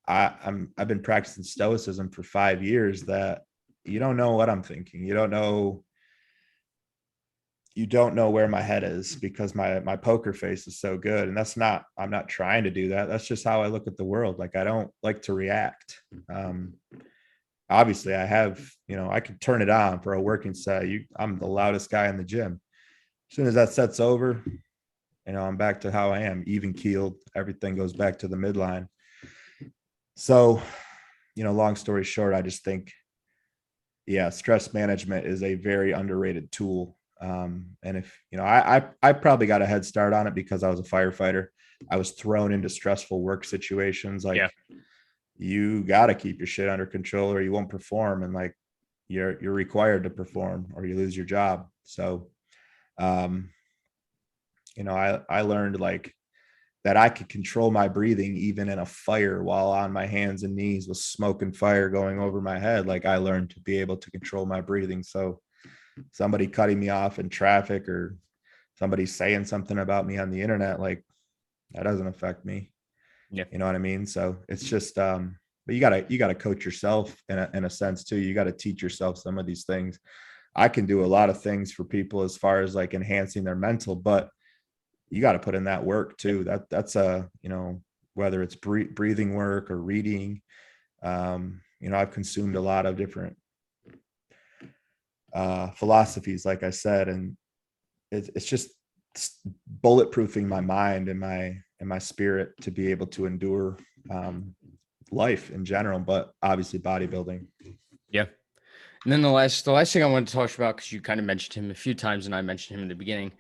I've been practicing stoicism for 5 years, that you don't know what I'm thinking. You don't know where my head is, because my poker face is so good. And I'm not trying to do that. That's just how I look at the world. Like, I don't like to react. Um, Obviously I have, I can turn it on for a working set. I'm the loudest guy in the gym. As soon as that set's over, I'm back to how I am, even keeled. Everything goes back to the midline. So, long story short, I just think, yeah, stress management is a very underrated tool. And if, I probably got a head start on it because I was a firefighter. I was thrown into stressful work situations. Yeah. Like, you got to keep your shit under control or you won't perform. And like, you're required to perform or you lose your job. So, um, I learned like that I could control my breathing even in a fire while on my hands and knees with smoke and fire going over my head. Like I learned to be able to control my breathing. So somebody cutting me off in traffic or somebody saying something about me on the internet, like that doesn't affect me. Yeah. You know what I mean? So it's just, but you gotta coach yourself in a sense too. You got to teach yourself some of these things. I can do a lot of things for people as far as like enhancing their mental, but you got to put in that work too. That's whether it's breathing work or reading. I've consumed a lot of different philosophies, like I said, and it's just bulletproofing my mind and my spirit to be able to endure life in general, but obviously bodybuilding. Yeah. And then the last thing I wanted to talk about, because you kind of mentioned him a few times and I mentioned him in the beginning.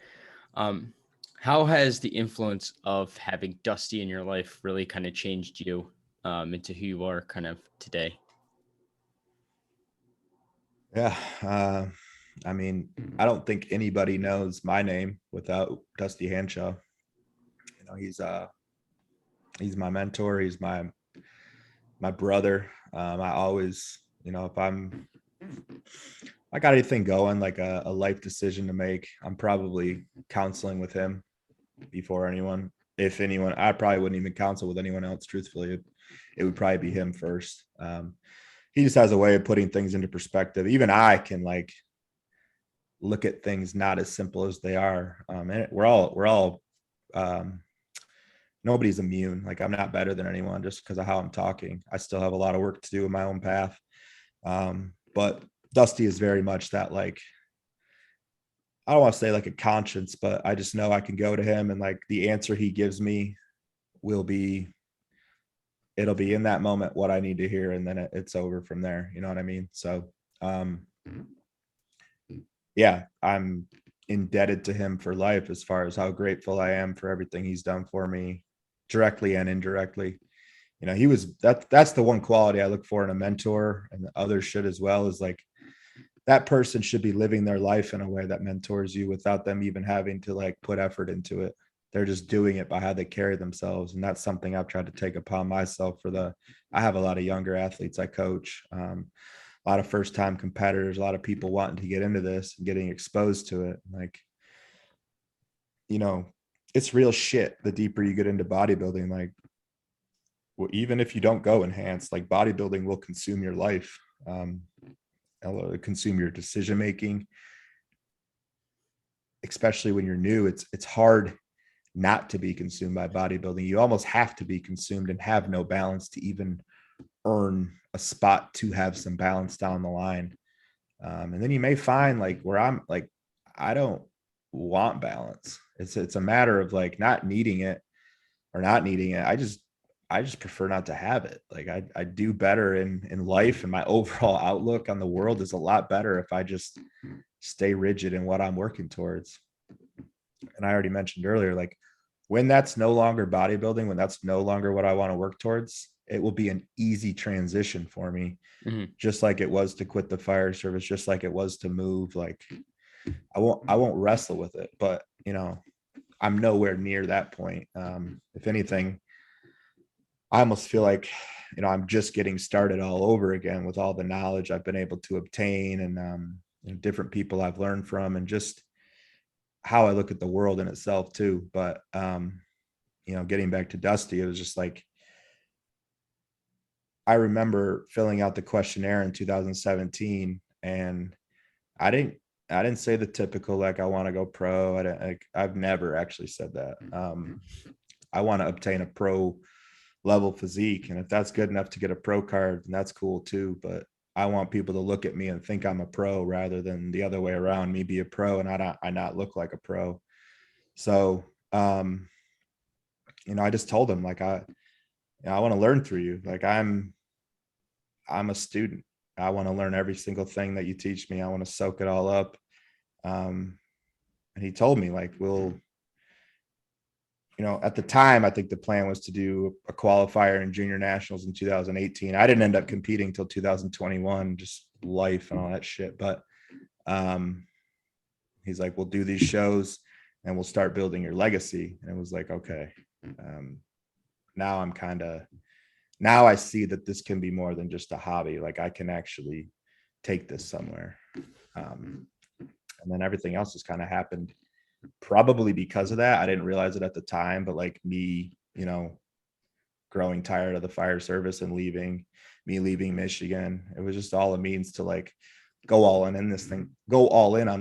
Um, how has the influence of having Dusty in your life really kind of changed you into who you are kind of today? Yeah. I mean, I don't think anybody knows my name without Dusty Hanshaw. He's my mentor. He's my brother. I always, if I got anything going, like a life decision to make, I'm probably counseling with him before anyone. If anyone, I probably wouldn't even counsel with anyone else. Truthfully, it would probably be him first. He just has a way of putting things into perspective. Even I can like look at things not as simple as they are. And we're all um, nobody's immune. Like I'm not better than anyone just because of how I'm talking. I still have a lot of work to do in my own path. But Dusty is very much that, like, I don't want to say like a conscience, but I just know I can go to him and like the answer he gives me will be, it'll be in that moment what I need to hear. And then it's over from there. You know what I mean? So, um, yeah, I'm indebted to him for life as far as how grateful I am for everything he's done for me directly and indirectly. He was that's the one quality I look for in a mentor, and others should as well, is like that person should be living their life in a way that mentors you without them even having to like put effort into it. They're just doing it by how they carry themselves. And that's something I've tried to take upon myself I have a lot of younger athletes I coach, a lot of first time competitors, a lot of people wanting to get into this and getting exposed to it. Like, you know, it's real shit. The deeper you get into bodybuilding, like, well, even if you don't go enhanced, like bodybuilding will consume your life. It'll consume your decision making, especially when you're new. It's hard not to be consumed by bodybuilding. You almost have to be consumed and have no balance to even earn a spot to have some balance down the line. And then you may find like where I'm like, I don't want balance. It's a matter of like not needing it or not needing it. I just prefer not to have it. Like I do better in life, and my overall outlook on the world is a lot better if I just stay rigid in what I'm working towards. And I already mentioned earlier, like when that's no longer bodybuilding, when that's no longer what I want to work towards, it will be an easy transition for me, Mm-hmm. just like it was to quit the fire service, just like it was to move. Like I won't wrestle with it, but I'm nowhere near that point. If anything, I almost feel like, I'm just getting started all over again with all the knowledge I've been able to obtain, and different people I've learned from, and just how I look at the world in itself too. But getting back to Dusty, it was just like, I remember filling out the questionnaire in 2017, and I didn't I didn't say the typical like I want to go pro. I've never actually said that. I want to obtain a pro level physique, and if that's good enough to get a pro card, then that's cool too. But I want people to look at me and think I'm a pro rather than the other way around, me be a pro and I not look like a pro. So I just told them like I want to learn through you. Like I'm a student. I want to learn every single thing that you teach me. I want to soak it all up. And he told me like, at the time, I think the plan was to do a qualifier in junior nationals in 2018. I didn't end up competing till 2021, just life and all that shit. But he's like, we'll do these shows. and we'll start building your legacy. And it was like, okay, now now I see that this can be more than just a hobby. Like I can actually take this somewhere. And then everything else just kind of happened probably because of that. I didn't realize it at the time, but like me, growing tired of the fire service and leaving Michigan, it was just all a means to like go all in on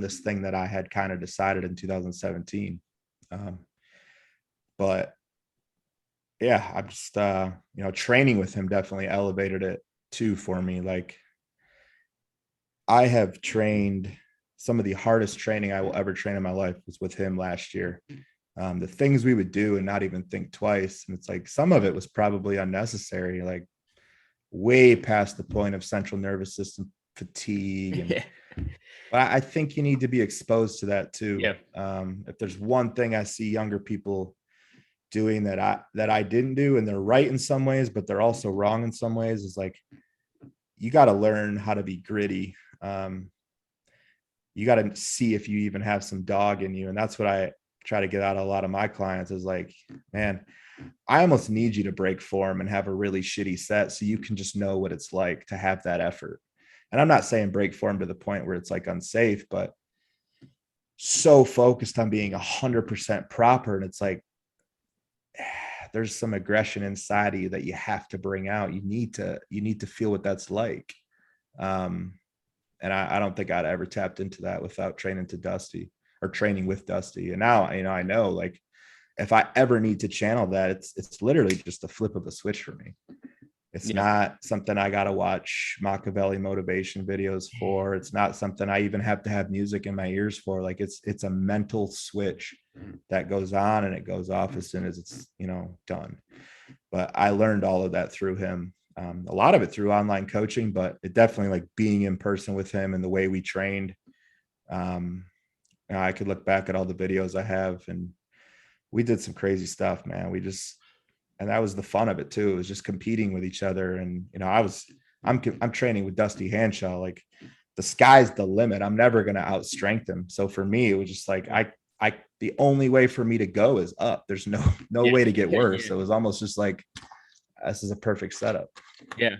this thing that I had kind of decided in 2017. But yeah, I'm just, training with him definitely elevated it too for me. Like I have trained, some of the hardest training I will ever train in my life was with him last year. The things we would do and not even think twice. And it's like, some of it was probably unnecessary, like way past the point of central nervous system fatigue. And, but I think you need to be exposed to that too. Yeah. If there's one thing I see younger people doing that I didn't do, and they're right in some ways, but they're also wrong in some ways, is like, you got to learn how to be gritty. You got to see if you even have some dog in you. And that's what I try to get out of a lot of my clients is like, man, I almost need you to break form and have a really shitty set so you can just know what it's like to have that effort. And I'm not saying break form to the point where it's like unsafe, but so focused on being 100% proper. And it's like, there's some aggression inside of you that you have to bring out. You need to feel what that's like. And I don't think I'd ever tapped into that without training with Dusty. And now, I know, like, if I ever need to channel that, it's literally just a flip of a switch for me. It's not something I got to watch Machiavelli motivation videos for. It's not something I even have to have music in my ears for. Like it's a mental switch that goes on and it goes off as soon as it's, done. But I learned all of that through him. A lot of it through online coaching, but it definitely, like, being in person with him and the way we trained. I could look back at all the videos I have, and we did some crazy stuff, man. And that was the fun of it too. It was just competing with each other. And, I'm training with Dusty Hanshaw. Like, the sky's the limit. I'm never going to outstrength him. So for me, it was just like, the only way for me to go is up. There's no way to get worse. So it was almost just like, this is a perfect setup. Yeah.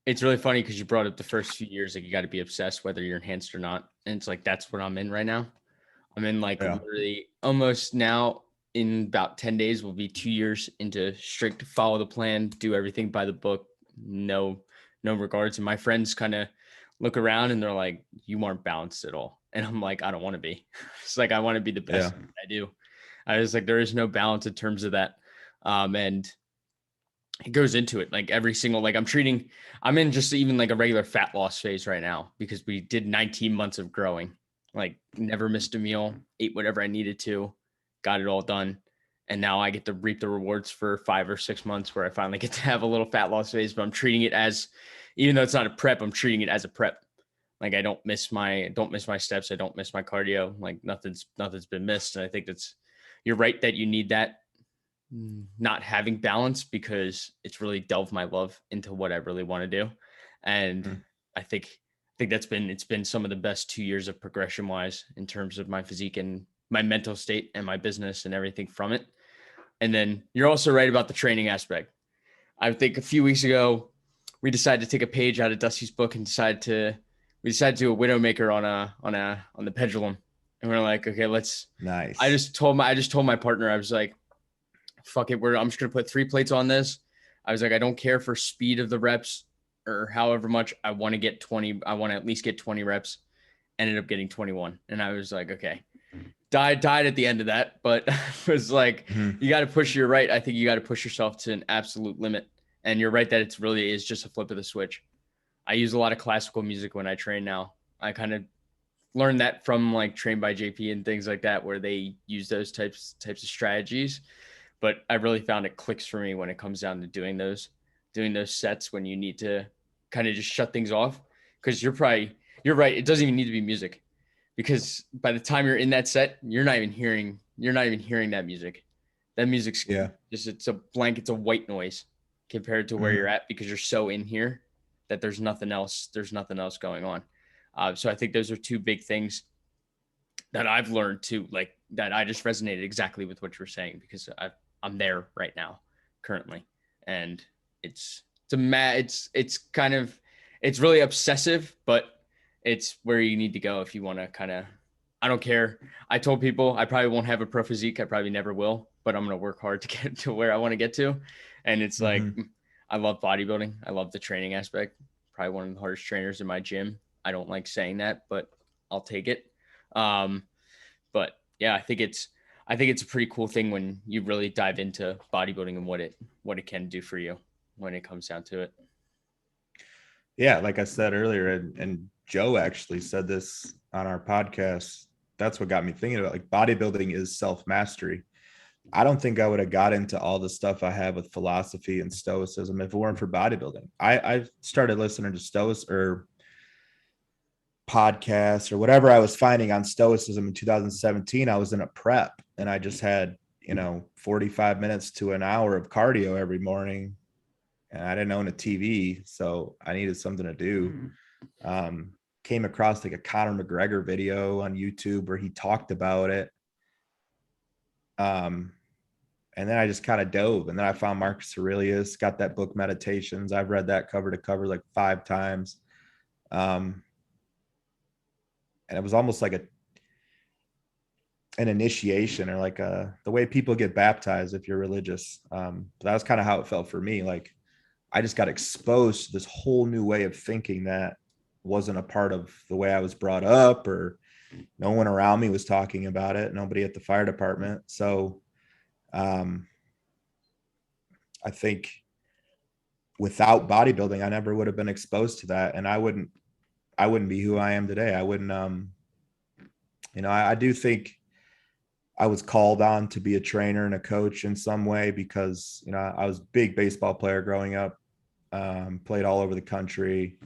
It's really funny because you brought up the first few years, like, you got to be obsessed whether you're enhanced or not. And it's like, that's what I'm in right now. I'm in literally almost now, in about 10 days, will be 2 years into strict follow the plan, do everything by the book. No regards. And my friends kind of look around and they're like, you aren't balanced at all. And I'm like, I don't want to be. It's like, I want to be the best I do. I was like, there is no balance in terms of that. And it goes into it, like every single, like I'm in just even like a regular fat loss phase right now because we did 19 months of growing, like never missed a meal, ate whatever I needed to, got it all done. And now I get to reap the rewards for 5 or 6 months where I finally get to have a little fat loss phase, but I'm treating it as, even though it's not a prep, I'm treating it as a prep. Like I don't miss my steps. I don't miss my cardio. Like nothing's been missed. And I think you're right that you need that not having balance, because it's really delved my love into what I really want to do. And I think it's been some of the best 2 years of progression wise in terms of my physique and my mental state and my business and everything from it. And then you're also right about the training aspect. I think a few weeks ago, we decided to take a page out of Dusty's book and we decided to do a Widowmaker on the pendulum. And we're like, okay, let's. Nice. I just told my partner, I was like, fuck it, I'm just gonna put 3 plates on this. I was like, I don't care for speed of the reps or however much. I want to get 20. I want to at least get 20 reps. Ended up getting 21, and I was like, okay. Died at the end of that, but it was like, you got to push. You're right. I think you got to push yourself to an absolute limit, and you're right that it's really is just a flip of the switch. I use a lot of classical music when I train now. I kind of learned that from like Trained by JP and things like that, where they use those types of strategies. But I really found it clicks for me when it comes down to doing those sets when you need to kind of just shut things off. Because you're right. It doesn't even need to be music, because by the time you're in that set, you're not even hearing that music. That music's just, it's a white noise compared to where you're at, because you're so in here that there's nothing else going on. So I think those are 2 big things that I've learned to, like, that I just resonated exactly with what you were saying, because I'm there right now currently. And it's kind of, it's really obsessive, but it's where you need to go if you want to kind of, I don't care. I told people I probably won't have a pro physique. I probably never will, but I'm going to work hard to get to where I want to get to. And it's like, I love bodybuilding. I love the training aspect. Probably one of the hardest trainers in my gym. I don't like saying that, but I'll take it. But yeah, I think it's a pretty cool thing when you really dive into bodybuilding and what it can do for you when it comes down to it. Yeah, like I said earlier, and Joe actually said this on our podcast. That's what got me thinking about, like, bodybuilding is self-mastery. I don't think I would have got into all the stuff I have with philosophy and stoicism if it weren't for bodybuilding. I started listening to stoics or podcasts or whatever I was finding on stoicism in 2017. I was in a prep and I just had, 45 minutes to an hour of cardio every morning. And I didn't own a TV, so I needed something to do. Came across like a Conor McGregor video on YouTube where he talked about it. And then I just kind of dove, and then I found Marcus Aurelius, got that book Meditations. I've read that cover to cover like 5 times. And it was almost like an initiation, or like the way people get baptized if you're religious. That was kind of how it felt for me. Like, I just got exposed to this whole new way of thinking that wasn't a part of the way I was brought up, or no one around me was talking about it. Nobody at the fire department. So I think without bodybuilding, I never would have been exposed to that. And I wouldn't be who I am today. I wouldn't, I do think I was called on to be a trainer and a coach in some way because, I was a big baseball player growing up, played all over the country.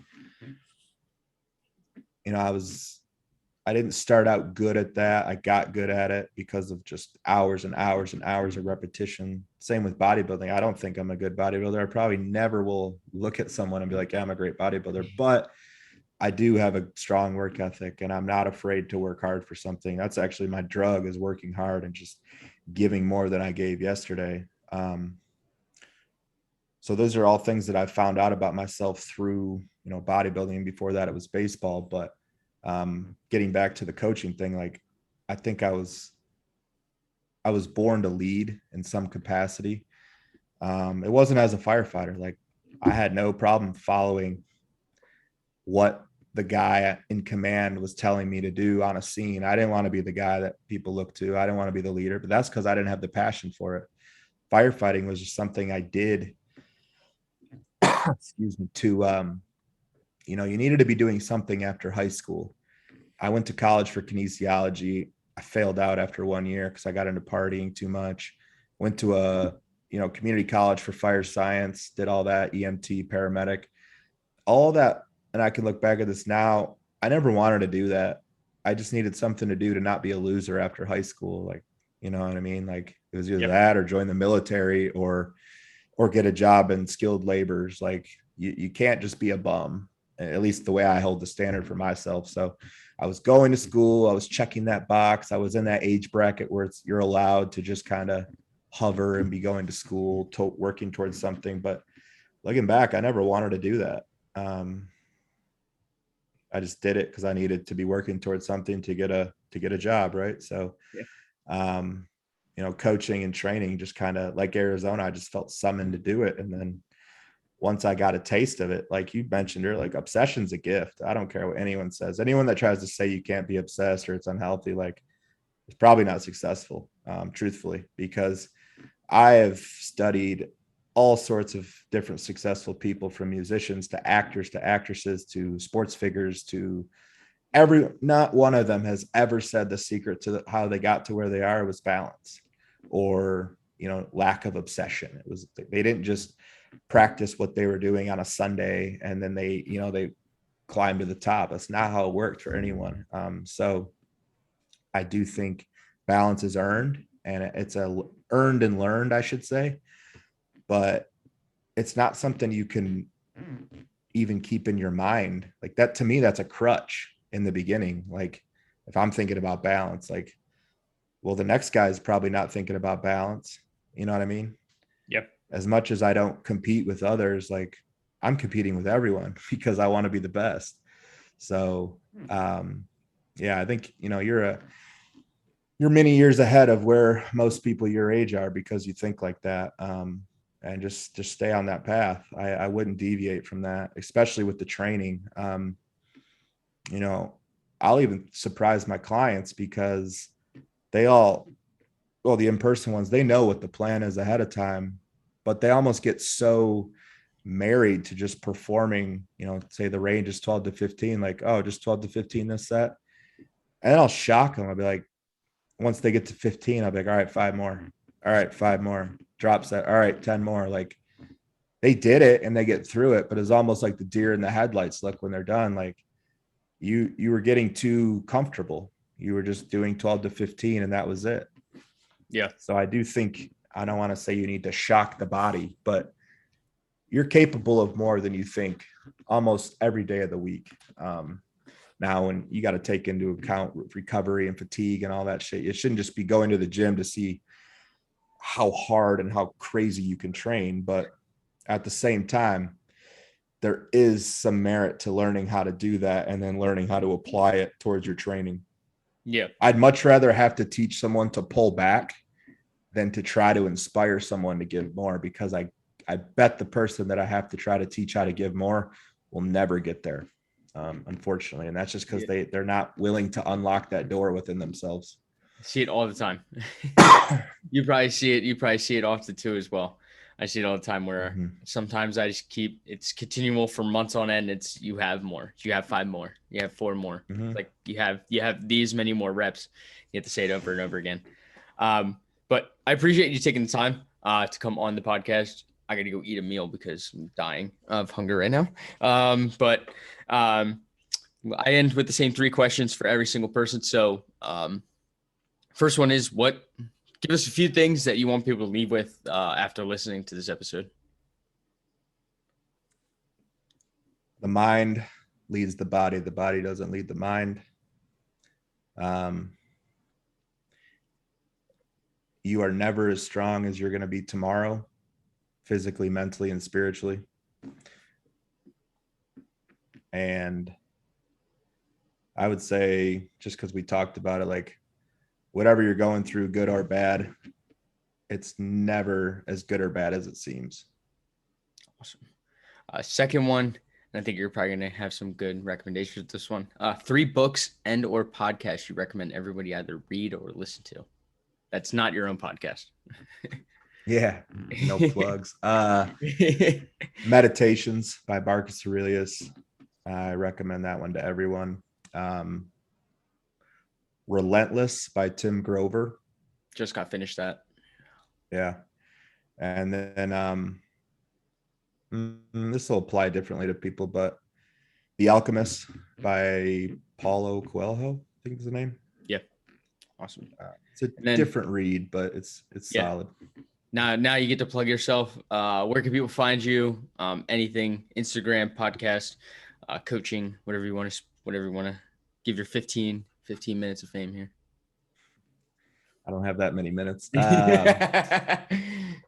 I didn't start out good at that. I got good at it because of just hours and hours and hours of repetition. Same with bodybuilding. I don't think I'm a good bodybuilder. I probably never will look at someone and be like, yeah, I'm a great bodybuilder, but I do have a strong work ethic and I'm not afraid to work hard for something. That's actually my drug, is working hard and just giving more than I gave yesterday. So those are all things that I found out about myself through, bodybuilding. Before that, it was baseball. But getting back to the coaching thing, like, I think I was born to lead in some capacity. It wasn't as a firefighter. Like, I had no problem following what the guy in command was telling me to do on a scene. I didn't want to be the guy that people look to. I didn't want to be the leader, but that's because I didn't have the passion for it. Firefighting was just something I did, excuse me, to, you needed to be doing something after high school. I went to college for kinesiology. I failed out after 1 year because I got into partying too much. Went to a, community college for fire science, did all that, EMT, paramedic, all that. And I can look back at this now. I never wanted to do that. I just needed something to do to not be a loser after high school. Like, you know what I mean? Like, it was either that or join the military or get a job in skilled labors. Like, you can't just be a bum, at least the way I hold the standard for myself. So I was going to school. I was checking that box. I was in that age bracket where you're allowed to just kind of hover and be going to school, working towards something. But looking back, I never wanted to do that. I just did it because I needed to be working towards something to get a job. Right. So, coaching and training, just kind of like Arizona, I just felt summoned to do it. And then once I got a taste of it, like you mentioned earlier, like, obsession's a gift. I don't care what anyone says. Anyone that tries to say you can't be obsessed or it's unhealthy, like, it's probably not successful, truthfully, because I have studied all sorts of different successful people, from musicians to actors to actresses to sports figures to not one of them has ever said the secret to how they got to where they are was balance or, lack of obsession. It was, they didn't just practice what they were doing on a Sunday and then they climbed to the top. That's not how it worked for anyone. So I do think balance is earned, and it's earned and learned, I should say, but it's not something you can even keep in your mind. Like, that, to me, that's a crutch in the beginning. Like, if I'm thinking about balance, like, Well, the next guy is probably not thinking about balance. You know what I mean? Yep. As much as I don't compete with others, like I'm competing with everyone because I want to be the best. So, yeah, I think, you're many years ahead of where most people your age are because you think like that. And just stay on that path. I wouldn't deviate from that, especially with the training. You know, I'll even surprise my clients because they all, well, the in-person ones, they know what the plan is ahead of time, but they almost get so married to just performing, say the range is 12 to 15, like, oh, just 12 to 15 this set. And then I'll shock them. I'll be like, once they get to 15, I'll be like, all right, 5 more. All right, 5 more. Drop set. All right, 10 more. Like they did it and they get through it, but it's almost like the deer in the headlights look when they're done. Like you were getting too comfortable. You were just doing 12 to 15 and that was it. Yeah. So I do think, I don't want to say you need to shock the body, but you're capable of more than you think almost every day of the week. Now, when you got to take into account recovery and fatigue and all that shit, it shouldn't just be going to the gym to see how hard and how crazy you can train. But at the same time, there is some merit to learning how to do that and then learning how to apply it towards your training. Yeah. I'd much rather have to teach someone to pull back than to try to inspire someone to give more, because I bet the person that I have to try to teach how to give more will never get there. Unfortunately. And that's just because they're not willing to unlock that door within themselves. I see it all the time. You probably see it often too as well. I see it all the time where sometimes I just it's continual for months on end. It's you have more, you have 5 more, you have 4 more. Like you have these many more reps. You have to say it over and over again. But I appreciate you taking the time to come on the podcast. I got to go eat a meal because I'm dying of hunger right now. I end with the same 3 questions for every single person. So first one is give us a few things that you want people to leave with after listening to this episode. The mind leads the body. The body doesn't lead the mind. You are never as strong as you're going to be tomorrow, physically, mentally, and spiritually. And I would say, just because we talked about it, like whatever you're going through, good or bad, it's never as good or bad as it seems. Awesome. Second one, and I think you're probably going to have some good recommendations with this one. 3 books and or podcasts you recommend everybody either read or listen to. That's not your own podcast. Yeah, no plugs. Meditations by Marcus Aurelius. I recommend that one to everyone. Relentless by Tim Grover. Just got finished that. Yeah. And then this will apply differently to people, but The Alchemist by Paulo Coelho, I think is the name. Yeah. Awesome. It's a different read, but it's solid. Now you get to plug yourself. Where can people find you? Anything, Instagram, podcast, coaching, whatever you want to give your 15 minutes of fame here. I don't have that many minutes.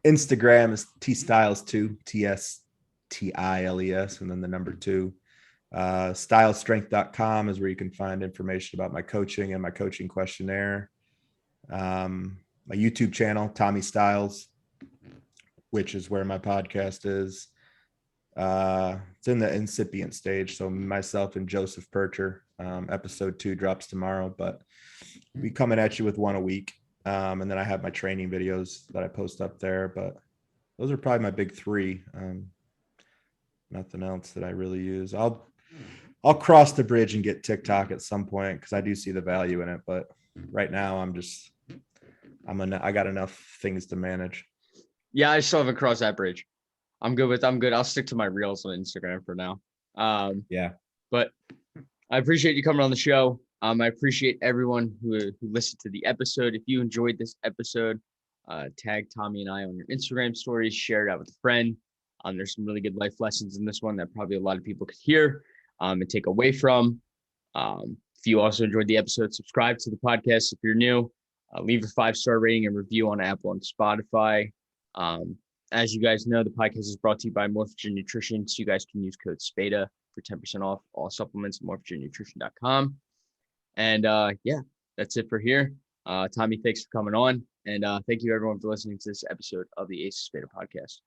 Instagram is Stiles2, TSTILES, and then the number 2. Stylesstrength.com is where you can find information about my coaching and my coaching questionnaire. My YouTube channel, Tommy Stiles, which is where my podcast is. It's in the incipient stage. So myself and Joseph Percher, episode 2 drops tomorrow, but we coming at you with 1 a week. And then I have my training videos that I post up there, but those are probably my big 3. Nothing else that I really use. I'll cross the bridge and get TikTok at some point, because I do see the value in it. But right now I got enough things to manage. Yeah, I still haven't crossed that bridge. I'm good. I'll stick to my reels on Instagram for now. Yeah. But I appreciate you coming on the show. I appreciate everyone who listened to the episode. If you enjoyed this episode, tag Tommy and I on your Instagram stories, share it out with a friend. There's some really good life lessons in this one that probably a lot of people could hear and take away from. If you also enjoyed the episode, subscribe to the podcast if you're new. Leave a 5-star rating and review on Apple and Spotify. As you guys know, the podcast is brought to you by Morphogen Nutrition, so you guys can use code SPADA for 10% off all supplements at morphogennutrition.com. And yeah, that's it for here. Tommy, thanks for coming on. And thank you, everyone, for listening to this episode of the Ace of Spada podcast.